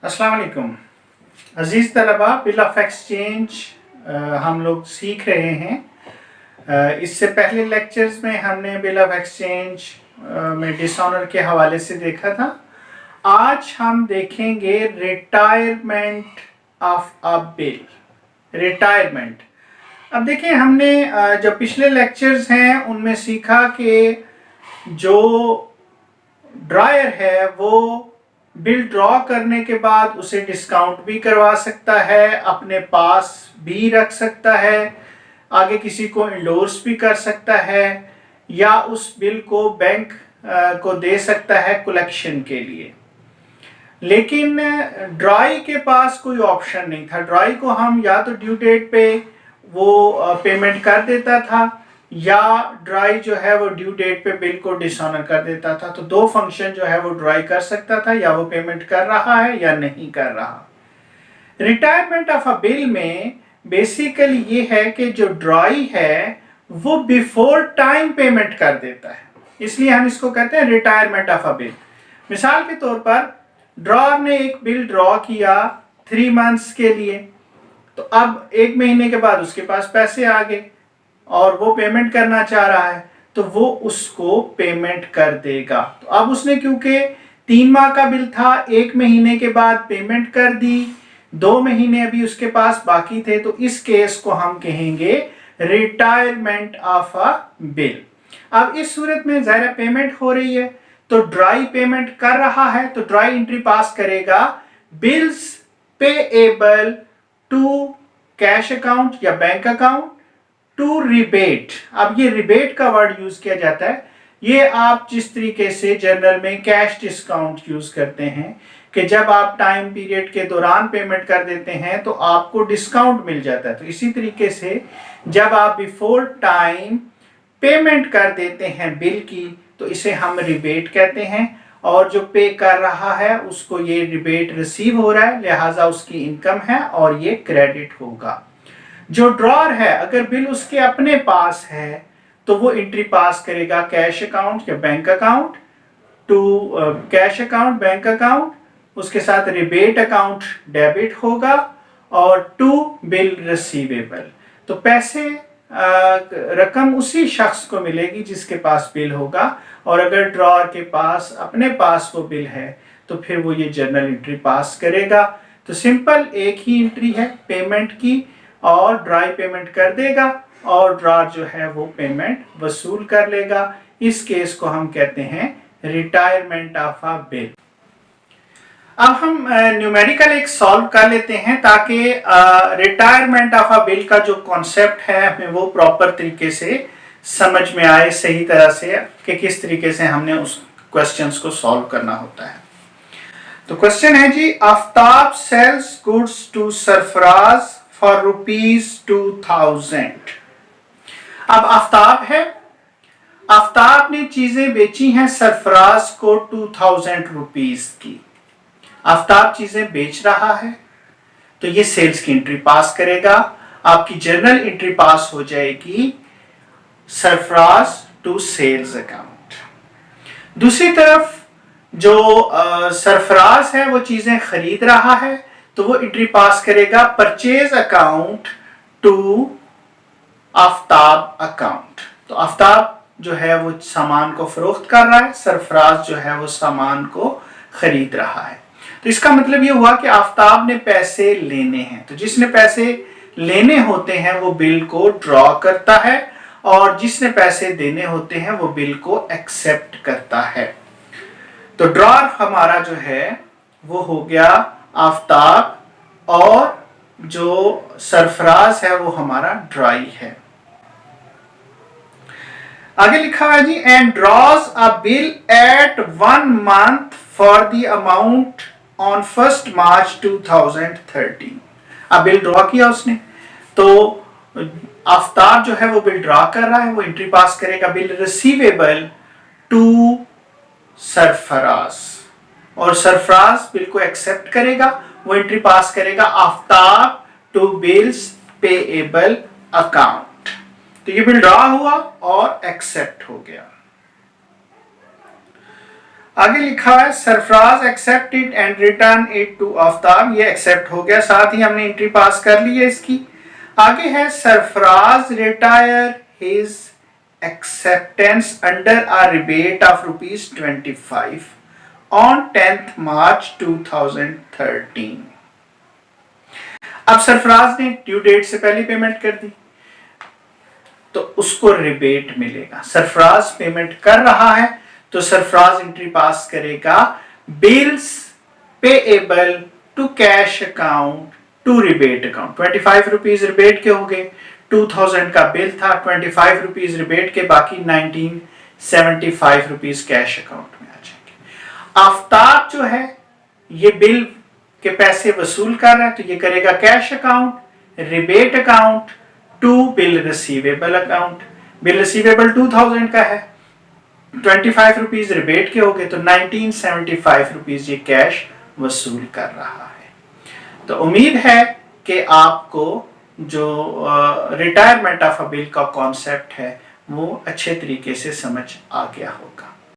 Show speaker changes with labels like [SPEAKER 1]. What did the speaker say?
[SPEAKER 1] अस्सलाम वालेकुम अज़ीज़ तलबा। बिल ऑफ एक्सचेंज हम लोग सीख रहे हैं। इससे पहले लेक्चर्स में हमने बिल ऑफ एक्सचेंज में डिसऑनर के हवाले से देखा था। आज हम देखेंगे retirement of a bill. Retirement, अब देखिए हमने जो पिछले लेक्चर्स हैं उनमें सीखा कि जो ड्रायर है वो बिल ड्रॉ करने के बाद उसे डिस्काउंट भी करवा सकता है, अपने पास भी रख सकता है, आगे किसी को इंडोर्स भी कर सकता है या उस बिल को बैंक को दे सकता है कलेक्शन के लिए। लेकिन ड्राई के पास कोई ऑप्शन नहीं था। ड्राई को हम या तो ड्यू डेट पे वो पेमेंट कर देता था या ड्राई जो है वो ड्यू डेट पे बिल को डिसऑनर कर देता था। तो दो फंक्शन जो है वो ड्राई कर सकता था, या वो पेमेंट कर रहा है या नहीं कर रहा। रिटायरमेंट ऑफ अ बिल में बेसिकली ये है कि जो ड्राई है वो बिफोर टाइम पेमेंट कर देता है, इसलिए हम इसको कहते हैं रिटायरमेंट ऑफ अ बिल। मिसाल के तौर पर ड्रॉअर ने एक बिल ड्रॉ किया 3 मंथ्स के लिए, तो अब 1 महीने के बाद उसके पास पैसे आ गए और वो पेमेंट करना चाह रहा है, तो वो उसको पेमेंट कर देगा। तो अब उसने क्योंकि 3 माह का बिल था, 1 महीने के बाद पेमेंट कर दी, 2 महीने अभी उसके पास बाकी थे, तो इस केस को हम कहेंगे रिटायरमेंट ऑफ अ बिल। अब इस सूरत में ज़ाहिर पेमेंट हो रही है तो ड्राई पेमेंट कर रहा है, तो ड्राई एंट्री पास करेगा bills payable to cash account या बैंक अकाउंट टू रिबेट। अब ये रिबेट का वर्ड यूज किया जाता है, ये आप जिस तरीके से जनरल में कैश डिस्काउंट यूज करते हैं कि जब आप टाइम पीरियड के दौरान पेमेंट कर देते हैं तो आपको डिस्काउंट मिल जाता है, तो इसी तरीके से जब आप बिफोर टाइम पेमेंट कर देते हैं बिल की तो इसे हम रिबेट कहते हैं, और जो पे कर रहा है उसको ये रिबेट रिसीव हो रहा है, लिहाजा उसकी इनकम है और ये क्रेडिट होगा। जो ड्रॉअर है अगर बिल उसके अपने पास है तो वो एंट्री पास करेगा कैश अकाउंट या bank account to cash account bank account, उसके साथ रिबेट अकाउंट डेबिट होगा और टू बिल रिसीवेबल। तो पैसे रकम उसी शख्स को मिलेगी जिसके पास बिल होगा, और अगर ड्रॉअर के पास अपने पास वो बिल है तो फिर वो ये जर्नल एंट्री पास करेगा। तो सिंपल एक ही एंट्री है पेमेंट की, और ड्राई पेमेंट कर देगा और ड्रॉअर जो है वो पेमेंट वसूल कर लेगा। इस केस को हम कहते हैं रिटायरमेंट ऑफ अ बिल। अब हम न्यूमेरिकल एक सॉल्व कर लेते हैं ताकि रिटायरमेंट ऑफ अ बिल का जो कॉन्सेप्ट है हमें वो प्रॉपर तरीके से समझ में आए, सही तरह से कि किस तरीके से हमने उस क्वेश्चंस को सॉल्व करना होता है। तो क्वेश्चन है जी, Aftab sells goods to Sarfaraz for ₹2000। अब आफ्ताब है, आफ्ताब ने चीजें बेची हैं सरफराज को 2000 रुपीज की। आफ्ताब चीजें बेच रहा है तो ये सेल्स की एंट्री पास करेगा, आपकी जर्नल एंट्री पास हो जाएगी सरफराज टू सेल्स अकाउंट। दूसरी तरफ जो सरफराज है वो चीजें खरीद रहा है तो वो एंट्री पास करेगा purchase account to Aftab account. तो आफ्ताब जो है वो सामान को फरोख्त कर रहा है, सरफराज जो है वो सामान को खरीद रहा है। तो इसका मतलब ये हुआ कि आफ्ताब ने पैसे लेने हैं, तो जिसने पैसे लेने होते हैं वो बिल को ड्रॉ करता है, और जिसने पैसे देने होते हैं वो बिल को एक्सेप्ट करता है। तो ड्रॉअर हमारा जो है वो हो गया आफ्ताब, और जो सरफराज है वो हमारा ड्राई है। आगे लिखा है जी, and draws a bill at 1 month for the amount on 1 March 2013। अब बिल ड्रॉ किया उसने, तो आफ्ताब जो है वो बिल ड्रॉ कर रहा है, वो एंट्री पास करेगा बिल रिसीवेबल टू सरफराज, और सरफराज बिल को एक्सेप्ट करेगा, वो एंट्री पास करेगा Aftab to bills payable account. तो ये बिल ड्रॉ हुआ और एक्सेप्ट हो गया। आगे लिखा है Sarfaraz accepted and return it to Aftab, ये एक्सेप्ट हो गया, साथ ही हमने एंट्री पास कर ली है इसकी। आगे है Sarfaraz retire his acceptance under a rebate of ₹25 on 10th March 2013। अब सरफराज ने ड्यू डेट से पहले पेमेंट कर दी तो उसको रिबेट मिलेगा। सरफराज पेमेंट कर रहा है तो सरफराज एंट्री पास करेगा bills payable to cash account to rebate account. ₹25 rebate के हो गए, 2000 का बिल था, ₹25 रिबेट के, बाकी ₹1975 कैश अकाउंट में आ जाएंगे। आफ्ताब जो है ये बिल के पैसे वसूल कर रहा है तो ये करेगा cash account rebate account to bill receivable account. Bill receivable 2000 का है, ₹25 रिबेट के हो गए तो ₹1975 ये कैश वसूल कर रहा है। तो उम्मीद है कि आपको जो रिटायरमेंट ऑफ अ बिल का कॉन्सेप्ट है वो अच्छे तरीके से समझ आ गया होगा।